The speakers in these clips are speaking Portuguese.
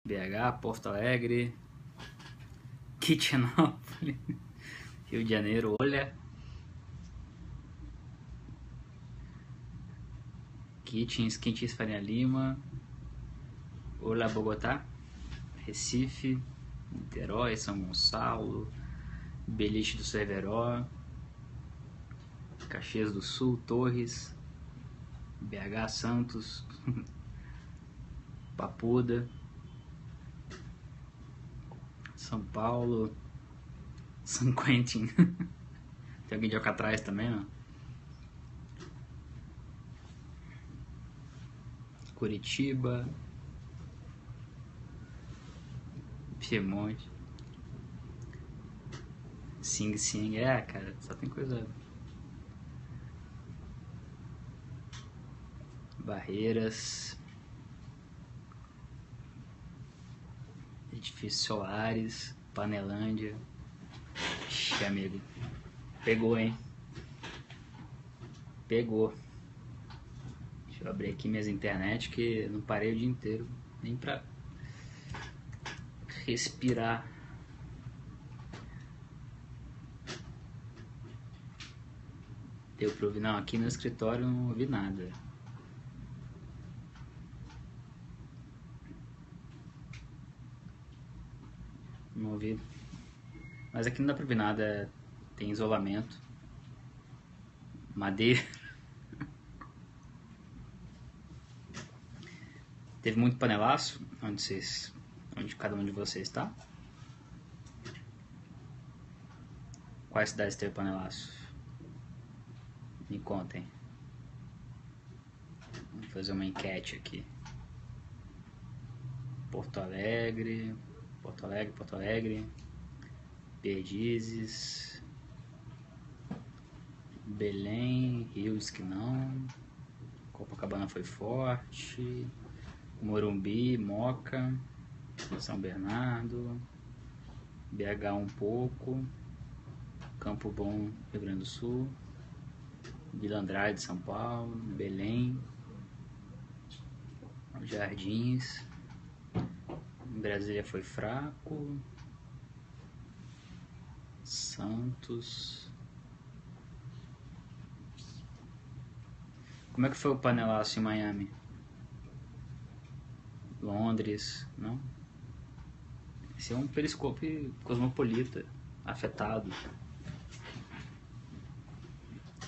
BH, Porto Alegre, Quitinópolis, Rio de Janeiro, olha. Quintins Faria Lima, Olá Bogotá, Recife, Niterói, São Gonçalo, Beliche do Cerveró, Caxias do Sul, Torres, BH, Santos, Papuda, São Paulo, São Quentin. Tem alguém de Alcatraz também, não? Curitiba, Piemonte, Sing Sing, cara, só tem coisa. Barreiras, Edifícios Solares, Panelândia. Ixi, amigo, pegou, hein? Pegou. Deixa eu abrir aqui minhas internet que eu não parei o dia inteiro nem pra respirar. Deu pra ouvir? Não, aqui no escritório eu não ouvi nada. Não ouvi. Mas aqui não dá pra ouvir nada. Tem isolamento. Madeira. Teve muito panelaço? Onde cada um de vocês está? Quais cidades teve panelaço? Me contem. Vamos fazer uma enquete aqui. Porto Alegre, Perdizes, Belém, Rio diz que não, Copacabana foi forte, Morumbi, Moca, São Bernardo, BH um pouco, Campo Bom, Rio Grande do Sul, Vila Andrade, São Paulo, Belém, Jardins, Brasília foi fraco, Santos. Como é que foi o panelaço em Miami? Londres, não? Esse é um periscope cosmopolita, afetado.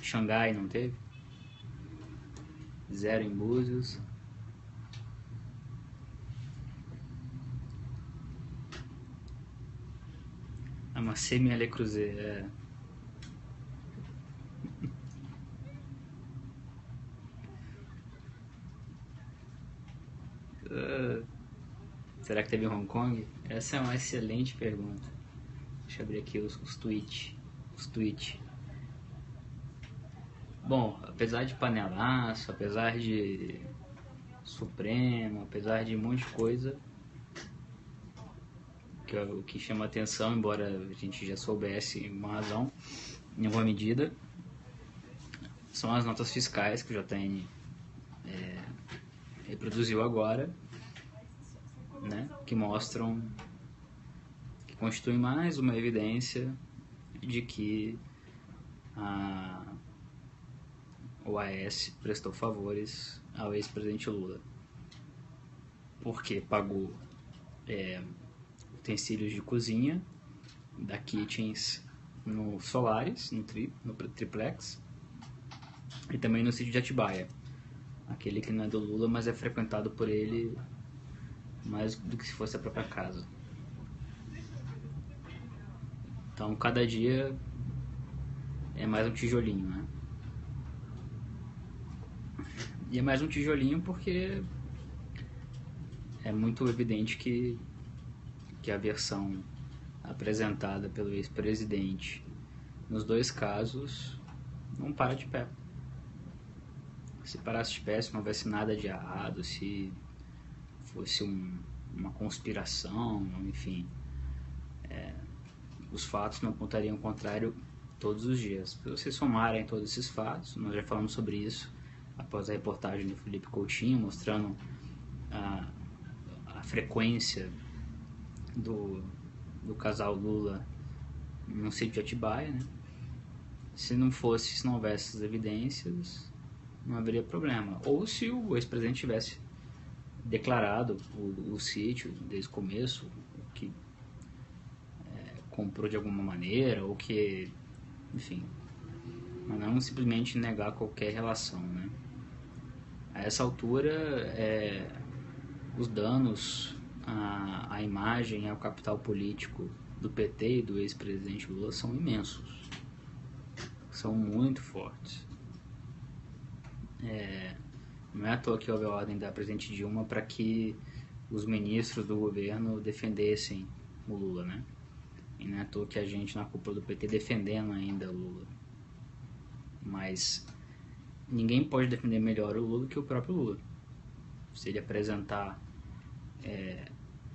Xangai não teve? 0 em Búzios. Uma semi-Le Creuset, será que teve em Hong Kong? Essa é uma excelente pergunta. Deixa eu abrir aqui os tweets. Bom, apesar de panelaço, apesar de Supremo, apesar de um monte de coisa, o que chama atenção, embora a gente já soubesse uma razão, em alguma medida, são as notas fiscais que o JN reproduziu agora, né, que mostram, que constituem mais uma evidência de que a OAS prestou favores ao ex-presidente Lula, porque pagou utensílios de cozinha da Kitchens no Solaris, no Triplex, e também no sítio de Atibaia, aquele que não é do Lula, mas é frequentado por ele mais do que se fosse a própria casa. Então cada dia é mais um tijolinho, né? E é mais um tijolinho porque é muito evidente que a versão apresentada pelo ex-presidente nos dois casos não para de pé. Se parasse de pé, se não houvesse nada de errado, se fosse uma conspiração, enfim, os fatos não apontariam o contrário todos os dias. Se vocês somarem todos esses fatos, nós já falamos sobre isso após a reportagem do Felipe Coutinho, mostrando a a frequência do casal Lula no sítio de Atibaia, né? Se não houvesse essas evidências, não haveria problema. Ou se o ex-presidente tivesse declarado o sítio desde o começo, que comprou de alguma maneira, ou que, enfim, mas não simplesmente negar qualquer relação, né? A essa altura, os danos à imagem e ao capital político do PT e do ex-presidente Lula são imensos, são muito fortes. Não é à toa que houve a ordem da presidente Dilma para que os ministros do governo defendessem o Lula, né? E não é à toa que a gente na cúpula do PT defendendo ainda o Lula. Mas ninguém pode defender melhor o Lula que o próprio Lula. Se ele apresentar,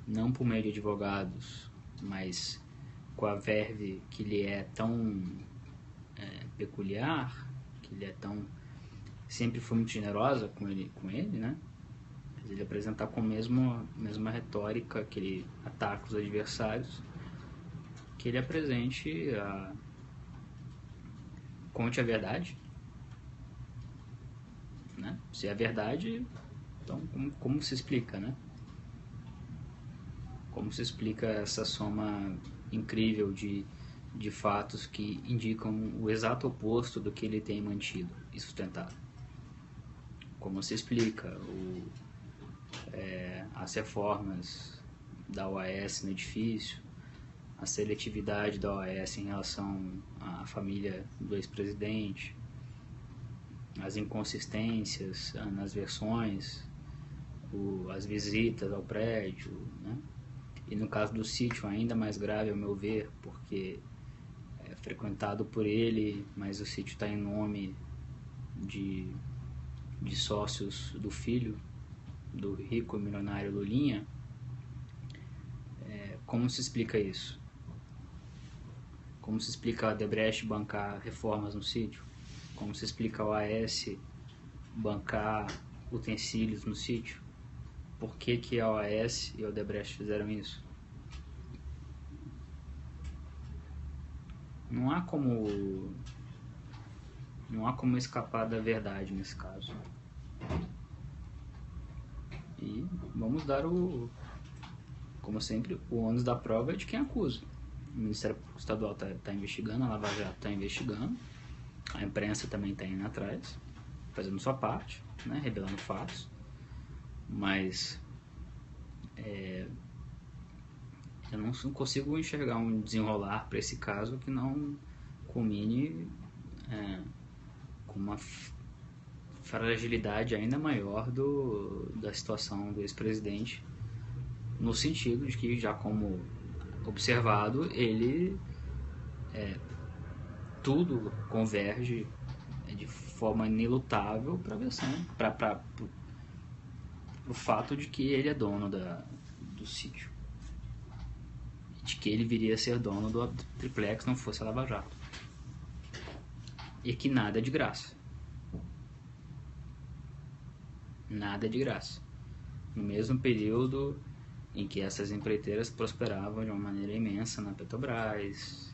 não por meio de advogados, mas com a verve que lhe é tão peculiar, que lhe é tão... sempre foi muito generosa com ele, né? Mas ele apresentar com a mesma retórica que ele ataca os adversários, que ele apresente conte a verdade, né? Se é verdade, então como se explica, né? Como se explica essa soma incrível de fatos que indicam o exato oposto do que ele tem mantido e sustentado? Como se explica as reformas da OAS no edifício, a seletividade da OAS em relação à família do ex-presidente, as inconsistências nas versões, as visitas ao prédio, né? E no caso do sítio, ainda mais grave, ao meu ver, porque é frequentado por ele, mas o sítio está em nome de sócios do filho do rico milionário Lulinha. Como se explica isso? Como se explica a Odebrecht bancar reformas no sítio? Como se explica a OAS bancar utensílios no sítio? Por que a OAS e a Odebrecht fizeram isso? Não há como escapar da verdade nesse caso. E vamos dar como sempre, o ônus da prova é de quem acusa. O Ministério Estadual está investigando, a Lava Jato está investigando, a imprensa também está indo atrás, fazendo sua parte, né, revelando fatos, mas eu não consigo enxergar um desenrolar para esse caso que não culmine com uma fragilidade ainda maior da situação do ex-presidente, no sentido de que, já como observado, ele tudo converge de forma inelutável para a versão, para o fato de que ele é dono do sítio, de que ele viria a ser dono do triplex não fosse a Lava Jato, e que nada é de graça. Nada é de graça. No mesmo período em que essas empreiteiras prosperavam de uma maneira imensa na Petrobras,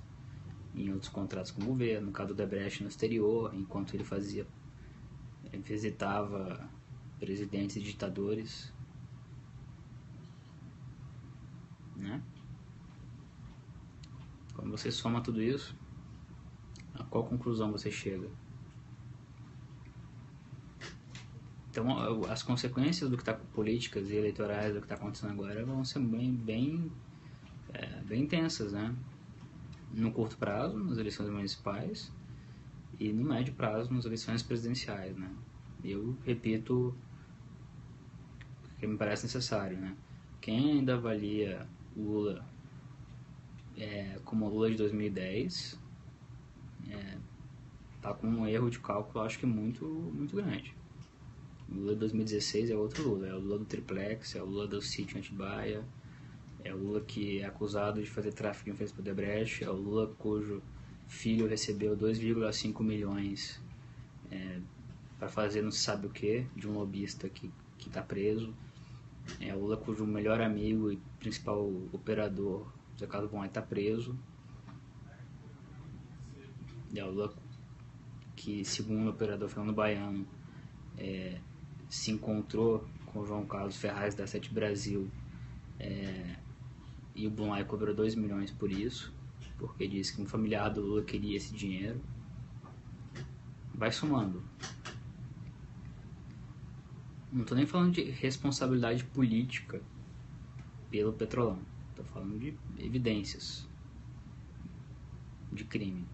em outros contratos com o governo, no caso do Odebrecht no exterior, enquanto ele visitava presidentes e ditadores, né? Quando você soma tudo isso, a qual conclusão você chega? Então, as consequências do que está políticas e eleitorais do que está acontecendo agora vão ser bem intensas, né? No curto prazo, nas eleições municipais, e no médio prazo, nas eleições presidenciais, né? Eu repito o que me parece necessário, né? Quem ainda avalia o Lula como o Lula de 2010 está com um erro de cálculo, acho que muito, muito grande. O Lula de 2016 é outro Lula, é o Lula do triplex, é o Lula do sítio em Atibaia, é o Lula que é acusado de fazer tráfico de influência por Odebrecht, é o Lula cujo filho recebeu 2,5 milhões para fazer não se sabe o que, de um lobista que está preso. O Lula, cujo melhor amigo e principal operador, José Carlos Von, está preso. O Lula, que segundo o operador Fernando Baiano, se encontrou com o João Carlos Ferraz da Sete Brasil, e o Blumai cobrou 2 milhões por isso, porque disse que um familiar do Lula queria esse dinheiro. Vai somando. Não estou nem falando de responsabilidade política pelo Petrolão, estou falando de evidências de crime,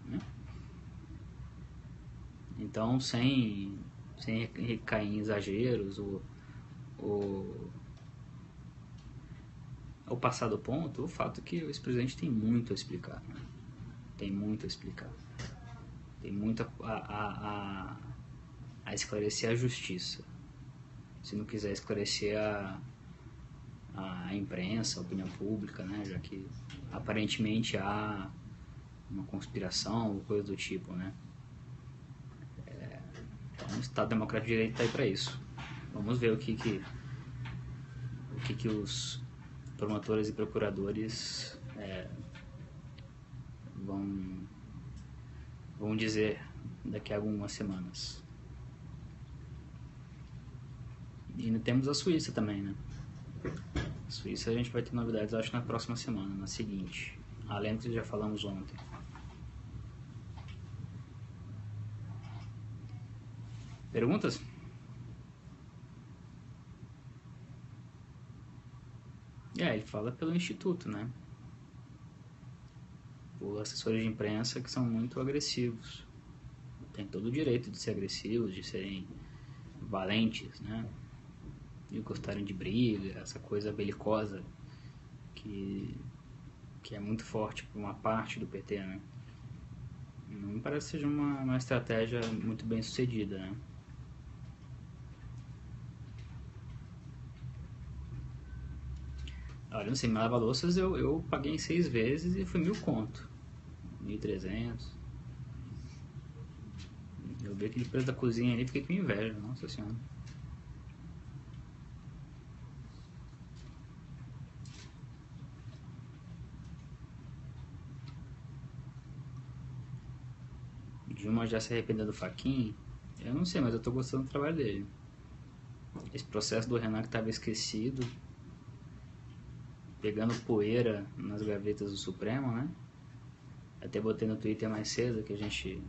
né? Então, sem recair em exageros ou passar do ponto, o fato é que o ex-presidente tem muito a explicar, né? Tem muito a explicar, tem muito a esclarecer a justiça. Se não quiser esclarecer a imprensa, a opinião pública, né? Já que aparentemente há uma conspiração ou coisa do tipo, né? Então o Estado Democrático de Direito está aí para isso. Vamos ver o que os promotores e procuradores vão dizer daqui a algumas semanas. E ainda temos a Suíça também, né? A Suíça a gente vai ter novidades, acho, na próxima semana, na seguinte. Além do que já falamos ontem. Perguntas? Ele fala pelo Instituto, né? Os assessores de imprensa que são muito agressivos. Tem todo o direito de ser agressivos, de serem valentes, né? De gostarem de briga, essa coisa belicosa que é muito forte por uma parte do PT, né? Não me parece que seja uma estratégia muito bem sucedida, né? Olha, não sei, meu lava-louças eu paguei em 6 vezes e foi 1.000 conto. 1.300. Eu vi aquele preço da cozinha ali e fiquei com inveja, nossa senhora. Dilma já se arrependeu do Fachin? Eu não sei, mas eu tô gostando do trabalho dele. Esse processo do Renan que estava esquecido, pegando poeira nas gavetas do Supremo, né? Até botei no Twitter mais cedo que a gente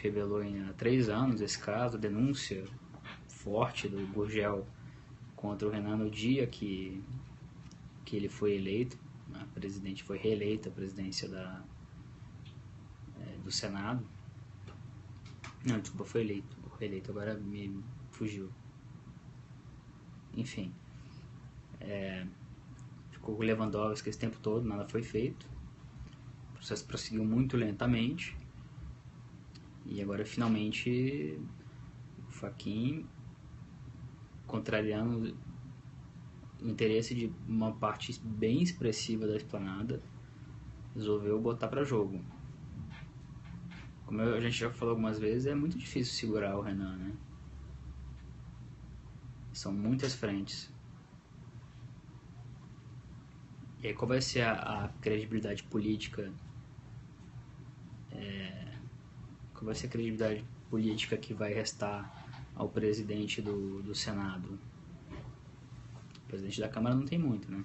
revelou há 3 anos esse caso, a denúncia forte do Gurgel contra o Renan no dia que ele foi eleito, a presidente foi reeleita a presidência do Senado. Não, desculpa, foi reeleito, agora me fugiu. Enfim, ficou com o Lewandowski esse tempo todo, nada foi feito. O processo prosseguiu muito lentamente. E agora, finalmente, o Fachin, contrariando o interesse de uma parte bem expressiva da esplanada, resolveu botar para jogo. Como a gente já falou algumas vezes, é muito difícil segurar o Renan, né? São muitas frentes. E aí, qual vai ser a credibilidade política? Qual vai ser a credibilidade política que vai restar ao presidente do Senado? O presidente da Câmara não tem muito, né?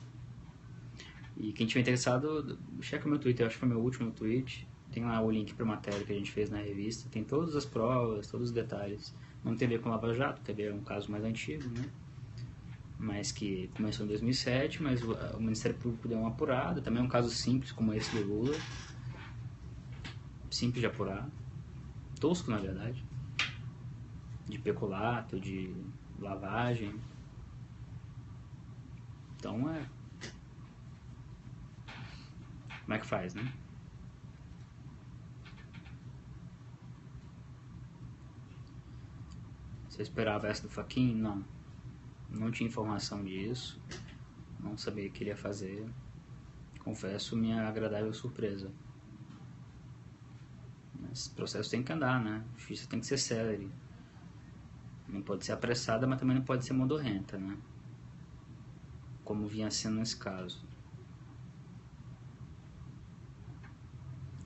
E quem tiver interessado, checa o meu Twitter, acho que foi meu último tweet. Tem lá o link para a matéria que a gente fez na revista. Tem todas as provas, todos os detalhes. Não tem a ver com Lava Jato, tem a ver com um caso mais antigo, né? Mas que começou em 2007, mas o Ministério Público deu uma apurada. Também é um caso simples, como esse do Lula. Simples de apurar. Tosco, na verdade. De peculato, de lavagem. Então, como é que faz, né? Você esperava essa do Fachin? Não. Não tinha informação disso. Não sabia o que ele ia fazer. Confesso minha agradável surpresa. Mas esse processo tem que andar, né? A justiça tem que ser célere. Não pode ser apressada, mas também não pode ser modorrenta, né? como vinha sendo nesse caso.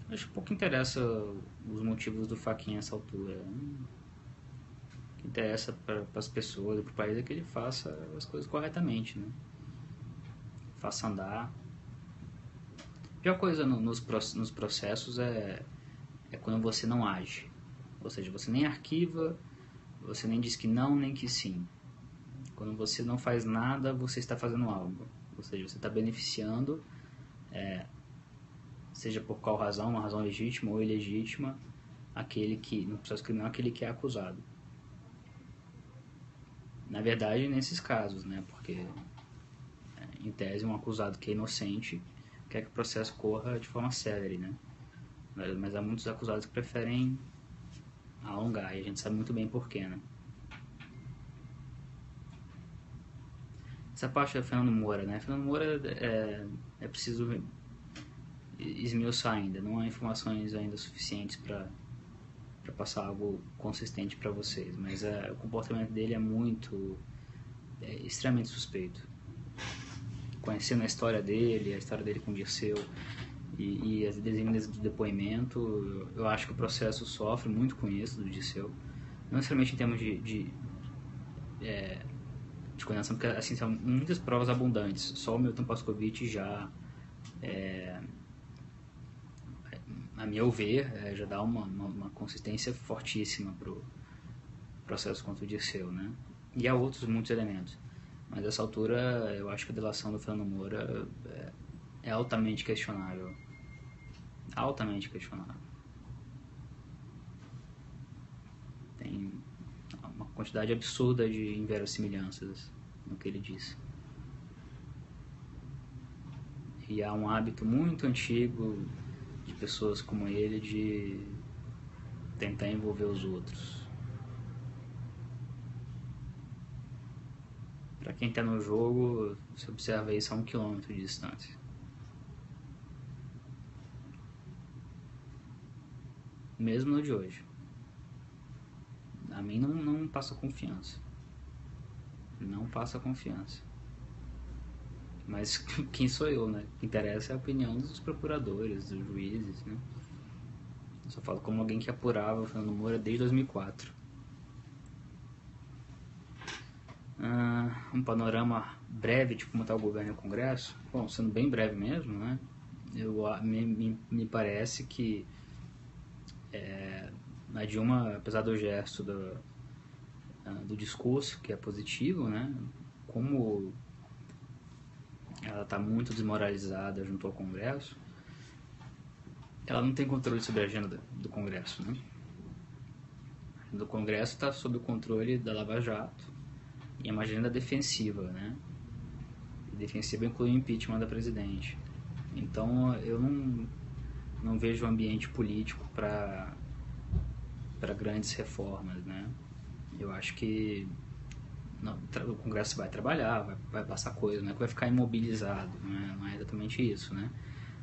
Acho que pouco interessa os motivos do Fachin nessa altura. O que interessa para as pessoas e para o país é que ele faça as coisas corretamente, né? Faça andar. A pior coisa nos processos é quando você não age. Ou seja, você nem arquiva, você nem diz que não, nem que sim. Quando você não faz nada, você está fazendo algo. Ou seja, você está beneficiando, seja por qual razão, uma razão legítima ou ilegítima, aquele que, no processo criminal, aquele que é acusado. Na verdade, nesses casos, né? Porque, em tese, um acusado que é inocente quer que o processo corra de forma célere, né? Mas há muitos acusados que preferem alongar, e a gente sabe muito bem porquê, né? Essa parte do Fernando Moura, né? Fernando Moura é preciso esmiuçar ainda, não há informações ainda suficientes para passar algo consistente para vocês, mas o comportamento dele é extremamente suspeito. Conhecendo a história dele com o Dirceu e as designadas do depoimento, eu acho que o processo sofre muito com isso do Dirceu, não necessariamente em termos de condenação, porque assim, são muitas provas abundantes, só o Milton Pascovitch já a meu ver, já dá uma consistência fortíssima para o processo contra o Dirceu, né? E há outros muitos elementos. Mas nessa altura, eu acho que a delação do Fernando Moura é altamente questionável. Altamente questionável. Tem uma quantidade absurda de inverossimilhanças no que ele disse. E há um hábito muito antigo de pessoas como ele de tentar envolver os outros. Para quem está no jogo, você observa isso a 1 quilômetro de distância. Mesmo no de hoje. A mim não passa confiança. Não passa confiança. Mas quem sou eu, né? O que interessa é a opinião dos procuradores, dos juízes, né? Eu só falo como alguém que apurava o Fernando Moura desde 2004. Um panorama breve de como está o governo e o Congresso. Bom, sendo bem breve mesmo, né? Me parece que a Dilma, apesar do gesto do discurso, que é positivo, né? Como ela está muito desmoralizada junto ao Congresso, ela não tem controle sobre a agenda do Congresso, né? Do Congresso está sob o controle da Lava Jato e é uma agenda defensiva, né? E defensiva inclui o impeachment da presidente. Então eu não vejo ambiente político para grandes reformas, né? Eu acho que o Congresso vai trabalhar, vai passar coisa, não é que vai ficar imobilizado, não é exatamente isso, né?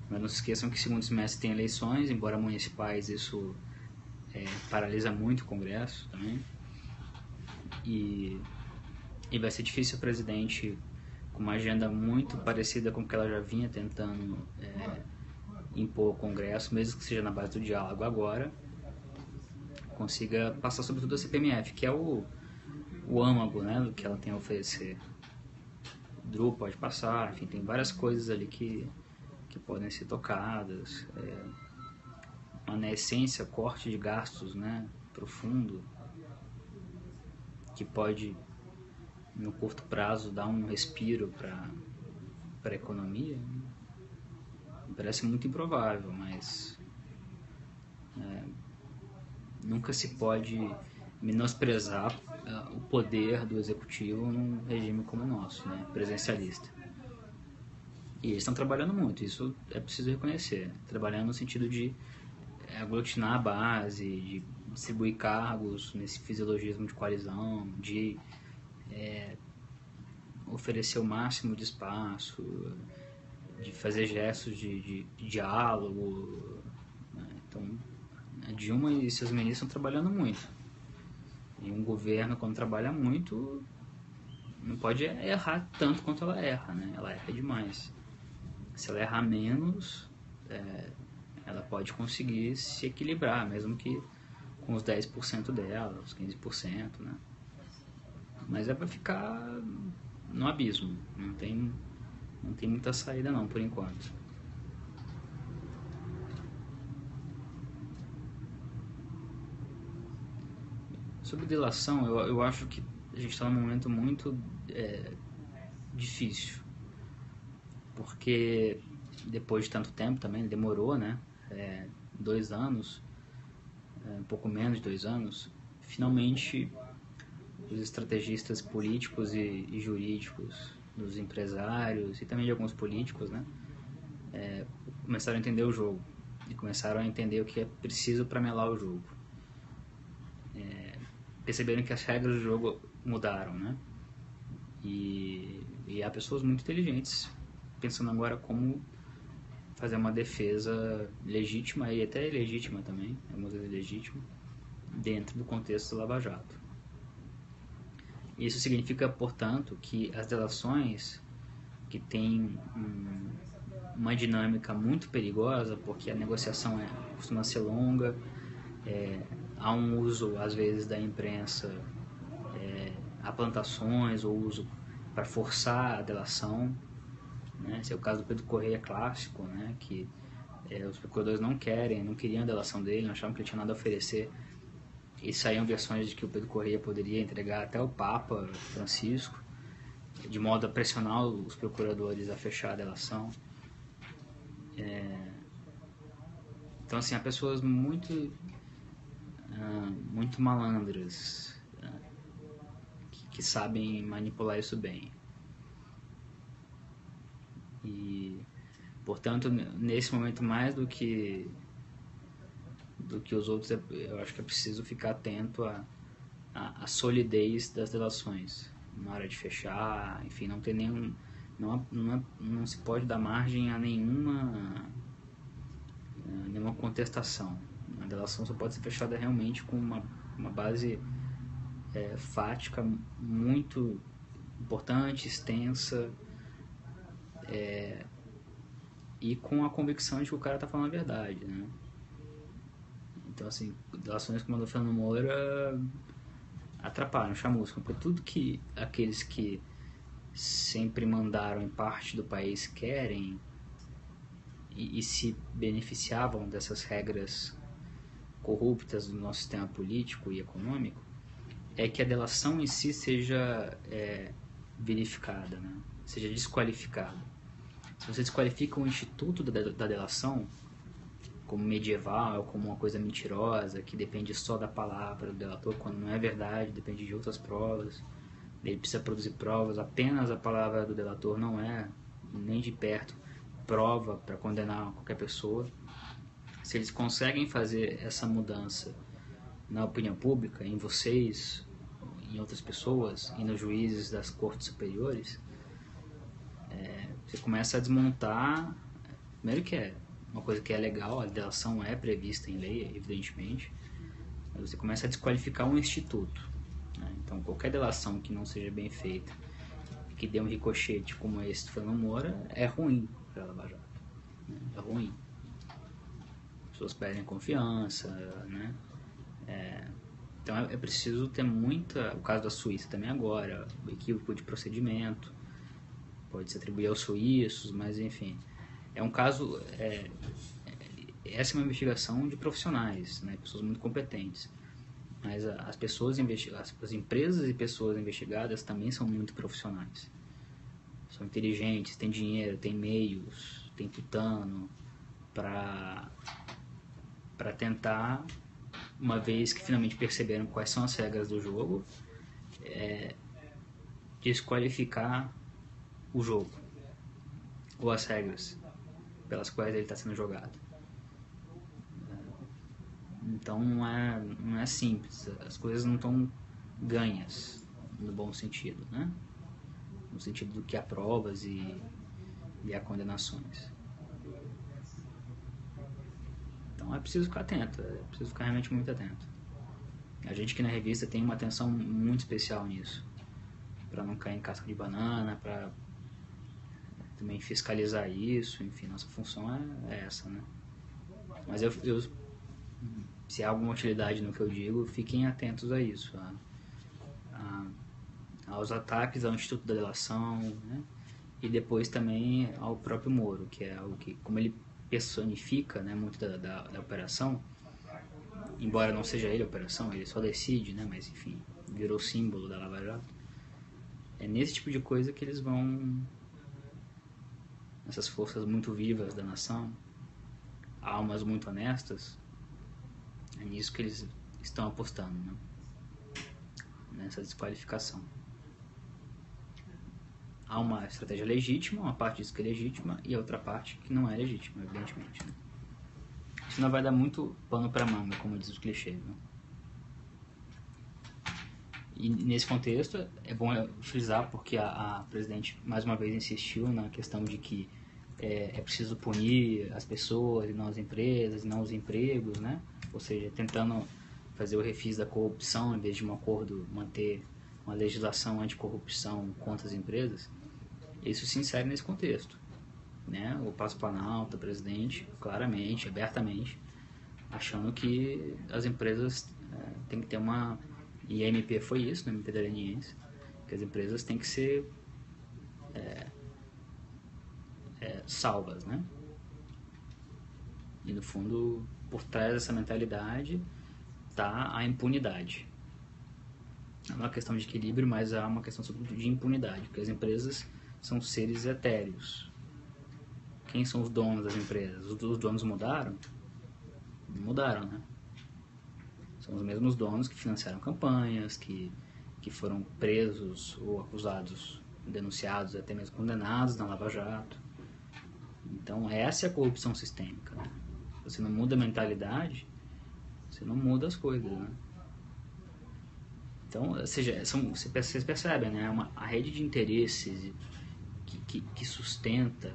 Mas não se esqueçam que segundo semestre tem eleições, embora municipais isso paralisa muito o Congresso também, e vai ser difícil o presidente, com uma agenda muito parecida com o que ela já vinha tentando impor ao Congresso, mesmo que seja na base do diálogo agora, consiga passar sobretudo a CPMF, que é o âmago, né, do que ela tem a oferecer. O DRU pode passar, enfim, tem várias coisas ali que podem ser tocadas. Na essência, corte de gastos, né, profundo, que pode, no curto prazo, dar um respiro para a economia. Me parece muito improvável, mas nunca se pode menosprezar o poder do executivo num regime como o nosso, né, presencialista. E eles estão trabalhando muito, isso é preciso reconhecer. Trabalhando no sentido de aglutinar a base, de distribuir cargos nesse fisiologismo de coalizão, de oferecer o máximo de espaço, de fazer gestos de diálogo, né? Então, a Dilma e seus ministros estão trabalhando muito. E um governo, quando trabalha muito, não pode errar tanto quanto ela erra, né? Ela erra demais. Se ela errar menos, ela pode conseguir se equilibrar, mesmo que com os 10% dela, os 15%, né? Mas é para ficar no abismo, não tem muita saída não, por enquanto. Sobre delação, eu acho que a gente está num momento muito difícil, porque depois de tanto tempo também, demorou, né? 2 anos, um pouco menos de 2 anos, finalmente os estrategistas políticos e jurídicos, dos empresários e também de alguns políticos, né? Começaram a entender o jogo e começaram a entender o que é preciso para melar o jogo. Perceberam que as regras do jogo mudaram, né? E há pessoas muito inteligentes pensando agora como fazer uma defesa legítima e até ilegítima também, algumas vezes legítima, dentro do contexto do Lava Jato. Isso significa, portanto, que as delações que têm uma dinâmica muito perigosa, porque a negociação costuma ser longa, há um uso, às vezes, da imprensa a plantações ou uso para forçar a delação, né? Esse é o caso do Pedro Correia clássico, né? Que os procuradores não queriam a delação dele, não achavam que ele tinha nada a oferecer, e saíam versões de que o Pedro Correia poderia entregar até o Papa Francisco, de modo a pressionar os procuradores a fechar a delação. Então, assim, há pessoas muito malandras que sabem manipular isso bem. E, portanto, nesse momento, mais do que os outros, eu acho que é preciso ficar atento à solidez das delações na hora de fechar, enfim, não ter nenhum, não se pode dar margem a nenhuma contestação. A delação só pode ser fechada realmente com uma base fática muito importante, extensa, e com a convicção de que o cara está falando a verdade, né? Então, assim, delações como a do Fernando Moura atrapalham, chamuscam, porque tudo que aqueles que sempre mandaram em parte do país querem e se beneficiavam dessas regras corruptas do nosso sistema político e econômico, é que a delação em si seja verificada, né? Seja desqualificada. Se você desqualifica o instituto da delação como medieval, como uma coisa mentirosa, que depende só da palavra do delator, quando não é verdade, depende de outras provas, ele precisa produzir provas, apenas a palavra do delator não é, nem de perto, prova para condenar qualquer pessoa. Se eles conseguem fazer essa mudança na opinião pública, em vocês, em outras pessoas e nos juízes das cortes superiores, você começa a desmontar, primeiro que é uma coisa que é legal, a delação é prevista em lei, evidentemente, mas você começa a desqualificar um instituto, né? Então qualquer delação que não seja bem feita, que dê um ricochete como esse do Fernando Moura, é ruim para a Lava Jato, né? É ruim. As pessoas perdem confiança, né? Então é preciso ter muita... O caso da Suíça também agora, o equívoco de procedimento, pode se atribuir aos suíços, mas enfim, é um caso... essa é uma investigação de profissionais, né? Pessoas muito competentes, mas as pessoas as empresas e pessoas investigadas também são muito profissionais, são inteligentes, têm dinheiro, têm meios, têm tutano para tentar, uma vez que finalmente perceberam quais são as regras do jogo, desqualificar o jogo ou as regras pelas quais ele está sendo jogado. Então não é simples, as coisas não estão ganhas no bom sentido, né? No sentido do que há provas e há condenações. Então é preciso ficar atento, é preciso ficar realmente muito atento. A gente aqui na revista tem uma atenção muito especial nisso. para não cair em casca de banana, para também fiscalizar isso, enfim, nossa função é essa, né? Mas se há alguma utilidade no que eu digo, fiquem atentos a isso, aos ataques ao Instituto da Delação, né? E depois também ao próprio Moro, que é o que, como ele personifica, né, muito da operação, embora não seja ele a operação, ele só decide, né, mas enfim, virou símbolo da Lava Jato. É nesse tipo de coisa que eles vão, essas forças muito vivas da nação, almas muito honestas, é nisso que eles estão apostando, né? Nessa desqualificação. Há uma estratégia legítima, uma parte disso que é legítima e a outra parte que não é legítima, evidentemente, né? Isso não vai dar muito pano para manga, como diz o clichê, né? E nesse contexto é bom frisar, porque a presidente mais uma vez insistiu na questão de que é preciso punir as pessoas e não as empresas, e não os empregos, né? Ou seja, tentando fazer o refis da corrupção, em vez de um acordo, manter uma legislação anticorrupção contra as empresas. Isso se insere nesse contexto, né? O Palácio Planalto, o presidente, claramente, abertamente, achando que as empresas têm que ter uma... E a MP foi isso, né? A MP da Leniense, que as empresas têm que ser salvas, né? E no fundo, por trás dessa mentalidade está a impunidade. Não é uma questão de equilíbrio, mas há uma questão sobretudo de impunidade, porque as empresas são seres etéreos. Quem são os donos das empresas? Os donos mudaram? Não mudaram, né? São os mesmos donos que financiaram campanhas, que foram presos ou acusados, denunciados, até mesmo condenados na Lava Jato. Então essa é a corrupção sistêmica, né? Você não muda a mentalidade, você não muda as coisas, né? Então, ou seja, vocês percebem, né? A rede de interesses que sustenta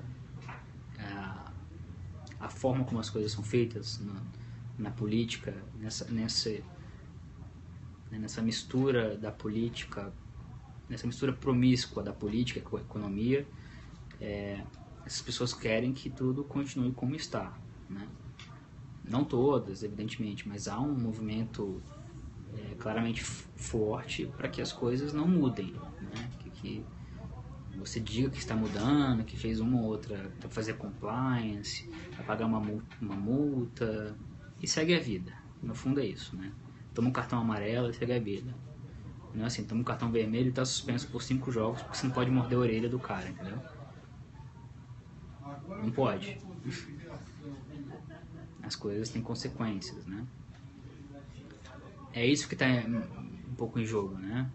a forma como as coisas são feitas na política, nessa mistura da política, nessa mistura promíscua da política com a economia. Essas pessoas querem que tudo continue como está, né? Não todas, evidentemente, mas há um movimento claramente forte para que as coisas não mudem, né? Que você diga que está mudando, que fez uma ou outra para fazer compliance, para pagar uma multa e segue a vida. No fundo é isso, né? Toma um cartão amarelo e segue a vida. Não é assim, toma um cartão vermelho e está suspenso por 5 jogos porque você não pode morder a orelha do cara, entendeu? Não pode. As coisas têm consequências, né? É isso que está um pouco em jogo, né?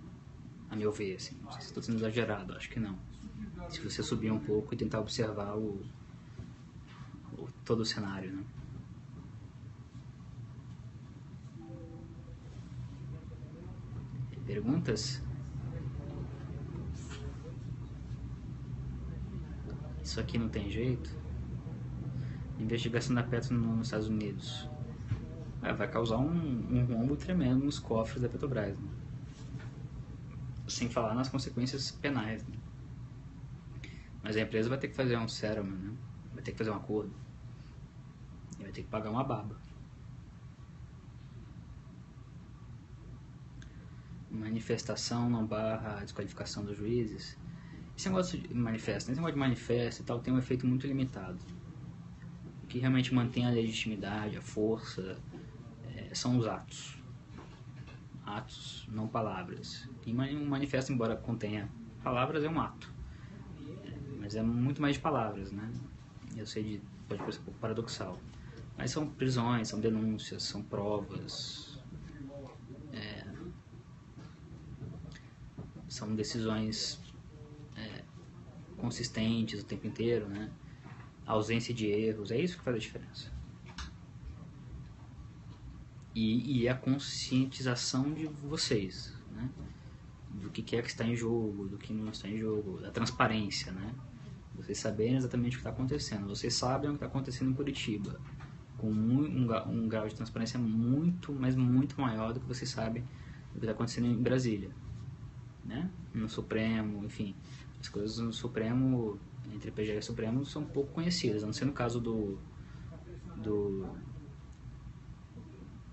A meu ver, assim. Não sei se estou sendo exagerado, acho que não. Se você subir um pouco e tentar observar todo o cenário, né? Perguntas? Isso aqui não tem jeito? Investigação da Petro nos Estados Unidos. Vai causar um rombo tremendo nos cofres da Petrobras, né? Sem falar nas consequências penais, né? Mas a empresa vai ter que fazer um settlement, né? Vai ter que fazer um acordo. E vai ter que pagar uma baba. Manifestação não barra a desqualificação dos juízes. Esse negócio de manifesto, esse negócio de manifesto e tal tem um efeito muito limitado. O que realmente mantém a legitimidade, a força, são os atos. Atos, não palavras. E um manifesto, embora contenha palavras, é um ato. Mas é muito mais de palavras, né? Eu sei, pode parecer um pouco paradoxal. Mas são prisões, são denúncias, são provas. São decisões consistentes o tempo inteiro, né? A ausência de erros, é isso que faz a diferença. E a conscientização de vocês, né? Do que é que está em jogo, do que não está em jogo, da transparência, né? Vocês saberem exatamente o que está acontecendo. Vocês sabem o que está acontecendo em Curitiba, com um grau de transparência muito, mas muito maior do que vocês sabem do que está acontecendo em Brasília. né? No Supremo, enfim, as coisas no Supremo, entre PGR e Supremo, são pouco conhecidas, a não ser no caso do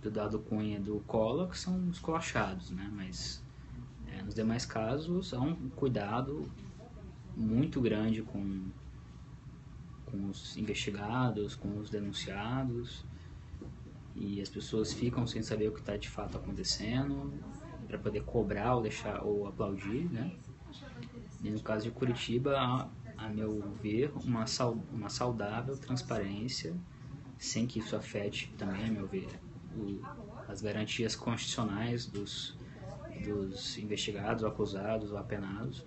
Dado Cunha e do Collor, que são esculachados, né? Mas nos demais casos há um cuidado muito grande com os investigados, com os denunciados, e as pessoas ficam sem saber o que está de fato acontecendo para poder cobrar ou deixar ou aplaudir, né? E no caso de Curitiba, a meu ver, uma saudável transparência, sem que isso afete também, a meu ver, as garantias constitucionais dos investigados, ou acusados ou apenados,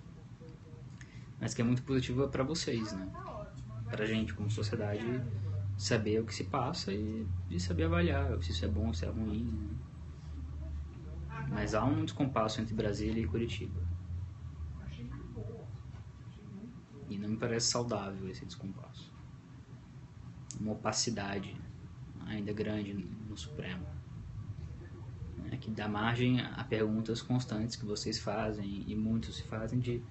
mas que é muito positiva para vocês, né? Para a gente, como sociedade, saber o que se passa e saber avaliar se isso é bom ou se é ruim, né? Mas há um descompasso entre Brasília e Curitiba. E não me parece saudável esse descompasso. Uma opacidade ainda grande no Supremo, né, que dá margem a perguntas constantes que vocês fazem, e muitos se fazem, de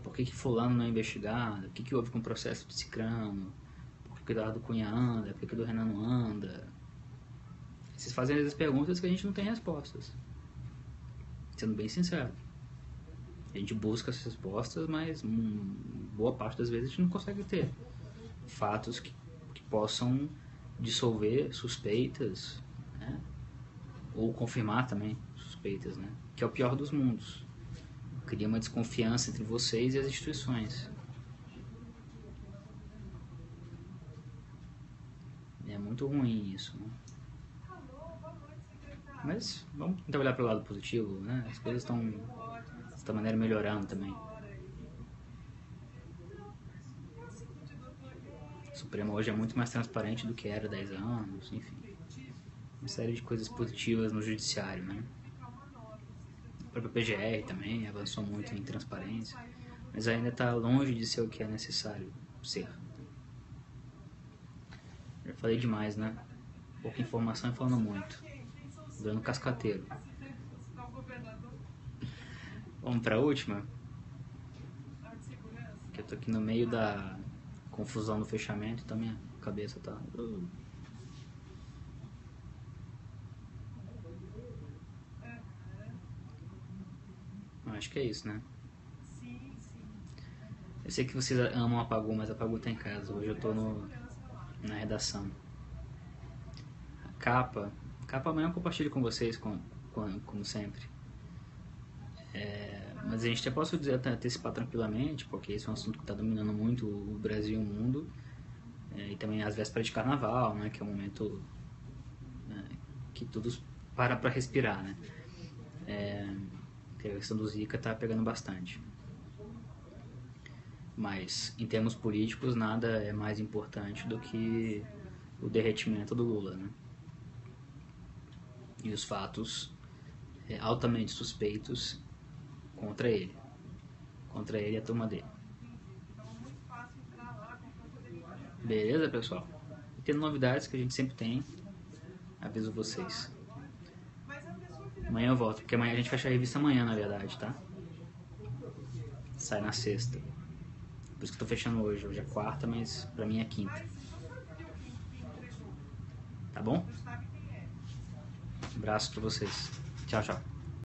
por que fulano não é investigado, o que houve com o processo de Cicrano, por que o Dado Cunha anda, por que o do Renan não anda. Vocês fazem essas perguntas que a gente não tem respostas, sendo bem sincero. A gente busca essas respostas, mas boa parte das vezes a gente não consegue ter fatos que possam dissolver suspeitas, né? Ou confirmar também suspeitas, né? Que é o pior dos mundos. Cria uma desconfiança entre vocês e as instituições. É muito ruim isso, né? Mas vamos tentar olhar pelo lado positivo, né? As coisas estão, de certa maneira, melhorando também. O Supremo hoje é muito mais transparente do que era há 10 anos, enfim. Uma série de coisas positivas no judiciário, né? A própria PGR também avançou muito em transparência, mas ainda está longe de ser o que é necessário ser. Já falei demais, né? Pouca informação e falando muito. Dando cascateiro. Vamos para a última? Que eu tô aqui no meio da confusão do fechamento, então minha cabeça tá... Acho que é isso, né? Eu sei que vocês amam a Pagu, mas a Pagu tá em casa. Hoje eu tô na redação. A capa amanhã eu compartilho com vocês, como sempre. Mas a gente até posso dizer, antecipar tranquilamente, porque esse é um assunto que está dominando muito o Brasil e o mundo. E também as vésperas de carnaval, né, que é um momento, né, que tudo para respirar, né? A questão do Zika está pegando bastante. Mas em termos políticos, nada é mais importante do que o derretimento do Lula, né? E os fatos altamente suspeitos contra ele e a turma dele. Beleza, pessoal? E tendo novidades que a gente sempre tem, aviso vocês. Amanhã eu volto, porque amanhã a gente fecha a revista amanhã, na verdade, tá? Sai na sexta. Por isso que eu tô fechando hoje. Hoje é quarta, mas pra mim é quinta. Tá bom? Um abraço pra vocês. Tchau, tchau.